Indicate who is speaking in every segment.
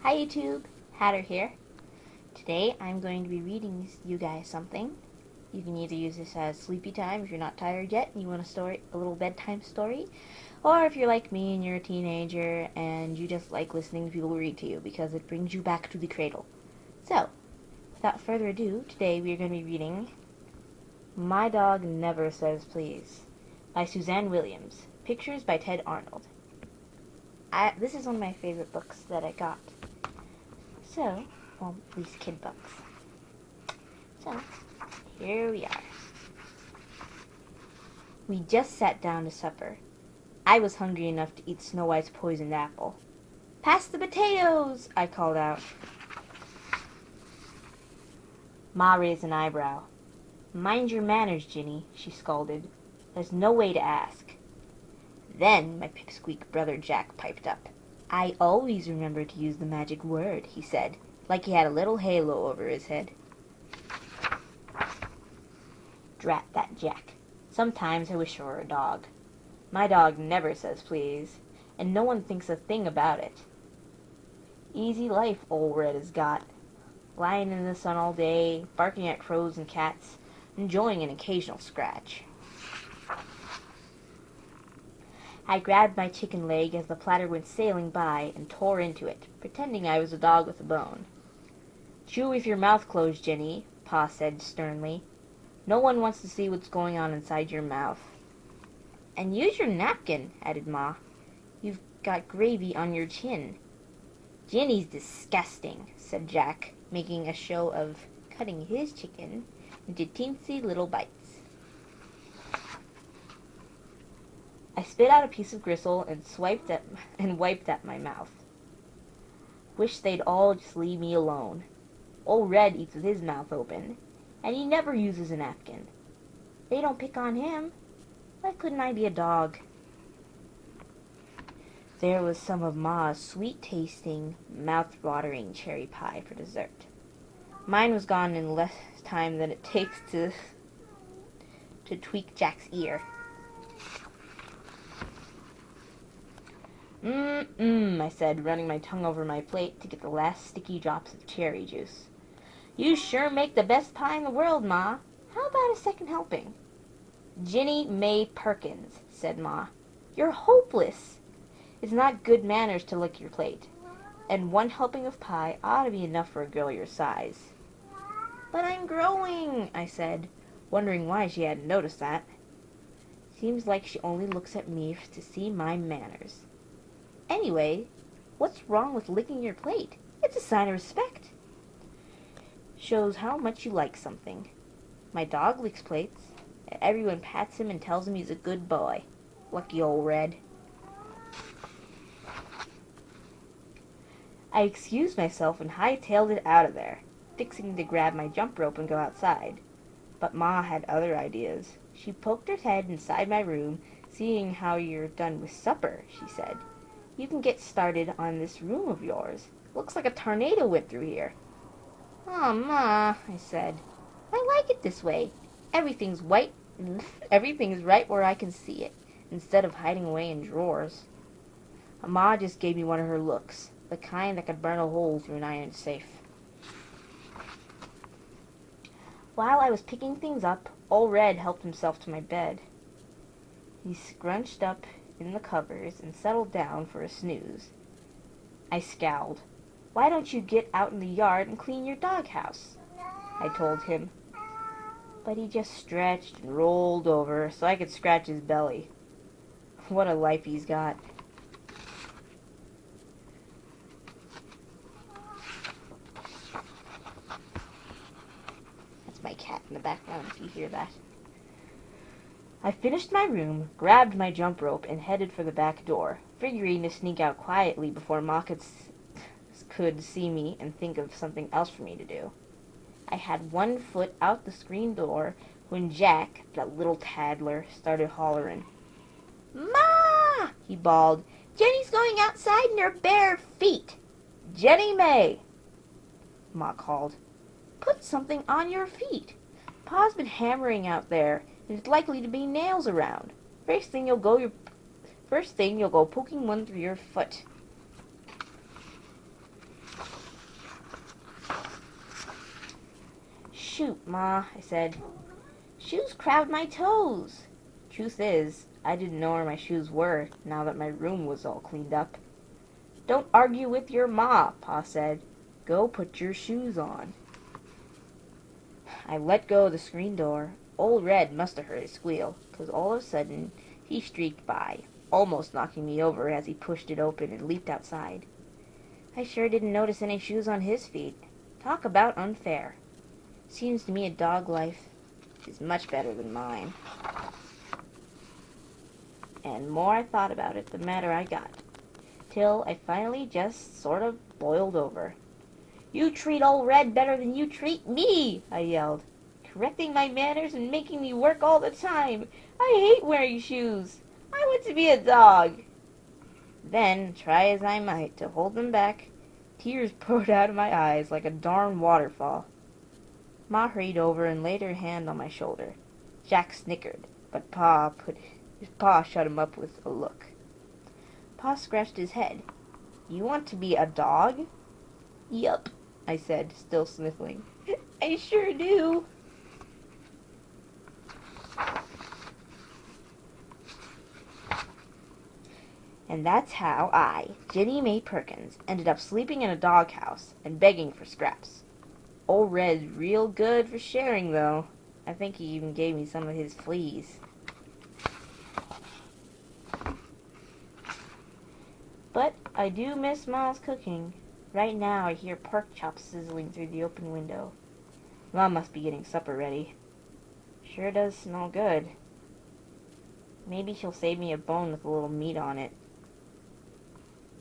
Speaker 1: Hi YouTube, Hatter here. Today I'm going to be reading you guys something. You can either use this as sleepy time if you're not tired yet and you want a little bedtime story, or if you're like me and you're a teenager and you just like listening to people read to you because it brings you back to the cradle. So, without further ado, today we are going to be reading My Dog Never Says Please by Suzanne Williams. Pictures by Tedd Arnold. This is one of my favorite books that I got. So, well, these kid books. So, here we are. We just sat down to supper. I was hungry enough to eat Snow White's poisoned apple. "Pass the potatoes!" I called out. Ma raised an eyebrow. "Mind your manners, Ginny," she scolded. "There's no way to ask." Then my pipsqueak brother Jack piped up. "I always remember to use the magic word," he said, like he had a little halo over his head. Drat that Jack. Sometimes I wish I were a dog. My dog never says please, and no one thinks a thing about it. Easy life old Red has got, lying in the sun all day, barking at crows and cats, enjoying an occasional scratch. I grabbed my chicken leg as the platter went sailing by and tore into it, pretending I was a dog with a bone. "Chew with your mouth closed, Jenny," Pa said sternly. "No one wants to see what's going on inside your mouth." "And use your napkin," added Ma. "You've got gravy on your chin." "Jenny's disgusting," said Jack, making a show of cutting his chicken into teensy little bites. I spit out a piece of gristle and wiped at my mouth. Wish they'd all just leave me alone. Old Red eats with his mouth open, and he never uses a napkin. They don't pick on him. Why couldn't I be a dog? There was some of Ma's sweet-tasting, mouth-watering cherry pie for dessert. Mine was gone in less time than it takes to tweak Jack's ear. I said, running my tongue over my plate to get the last sticky drops of cherry juice. "You sure make the best pie in the world, Ma. How about a second helping?" "Ginny May Perkins," said Ma. "You're hopeless. It's not good manners to lick your plate, and one helping of pie ought to be enough for a girl your size." "But I'm growing," I said, wondering why she hadn't noticed that. Seems like she only looks at me to see my manners. Anyway, what's wrong with licking your plate? It's a sign of respect. Shows how much you like something. My dog licks plates, and everyone pats him and tells him he's a good boy. Lucky old Red. I excused myself and hightailed it out of there, fixing to grab my jump rope and go outside. But Ma had other ideas. She poked her head inside my room. "Seeing how you're done with supper," she said, "you can get started on this room of yours. Looks like a tornado went through here." "Aw, Ma," I said, "I like it this way. Everything's right where I can see it, instead of hiding away in drawers." Ma just gave me one of her looks, the kind that could burn a hole through an iron safe. While I was picking things up, old Red helped himself to my bed. He scrunched up in the covers and settled down for a snooze. I scowled. "Why don't you get out in the yard and clean your doghouse?" I told him. But he just stretched and rolled over so I could scratch his belly. What a life he's got. That's my cat in the background if you hear that. I finished my room, grabbed my jump rope, and headed for the back door, figuring to sneak out quietly before Ma could see me and think of something else for me to do. I had one foot out the screen door when Jack, that little taddler, started hollering. "Ma!" he bawled. "Jenny's going outside in her bare feet." "Jenny May!" Ma called. "Put something on your feet. Pa's been hammering out there. There's likely to be nails around. First thing you'll go poking one through your foot." shoot, Ma, I said. Shoes crowd my toes. Truth is, I didn't know where my shoes were now that my room was all cleaned up. Don't argue with your ma, Pa said. Go put your shoes on. I let go of the screen door. Old Red must have heard it squeal, 'cause all of a sudden he streaked by, almost knocking me over as he pushed it open and leaped outside. I sure didn't notice any shoes on his feet. Talk about unfair. Seems to me a dog life is much better than mine. And the more I thought about it, the madder I got, till I finally just sort of boiled over. You treat old Red better than you treat me, I yelled, correcting my manners and making me work all the time. I hate wearing shoes. I want to be a dog. Then, try as I might to hold them back, tears poured out of my eyes like a darn waterfall. Ma hurried over and laid her hand on my shoulder. Jack snickered, but his paw shut him up with a look. Pa scratched his head. You want to be a dog? Yup, I said, still sniffling. I sure do. And that's how I, Jenny Mae Perkins, ended up sleeping in a doghouse and begging for scraps. Old Red's real good for sharing, though. I think he even gave me some of his fleas. But I do miss Ma's cooking. Right now I hear pork chops sizzling through the open window. Ma must be getting supper ready. Sure does smell good. Maybe she'll save me a bone with a little meat on it.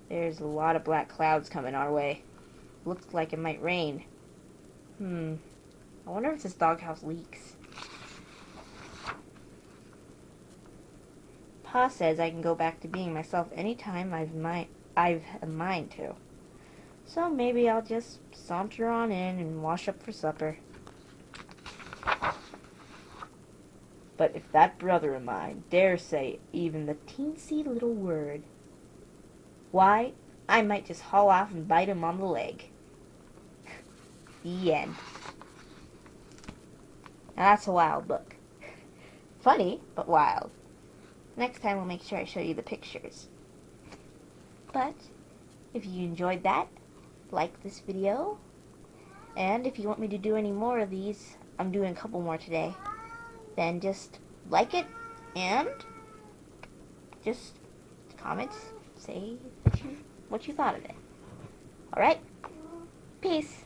Speaker 1: There's a lot of black clouds coming our way. Looks like it might rain. I wonder if this doghouse leaks. Pa says I can go back to being myself anytime I've a mind to. So maybe I'll just saunter on in and wash up for supper. But if that brother of mine dares say even the teensy little word, why, I might just haul off and bite him on the leg. The end. Now that's a wild book. Funny, but wild. Next time we'll make sure I show you the pictures. But, if you enjoyed that, like this video. And if you want me to do any more of these, I'm doing a couple more today. Then just like it and just comment, say what you thought of it. Alright? Peace.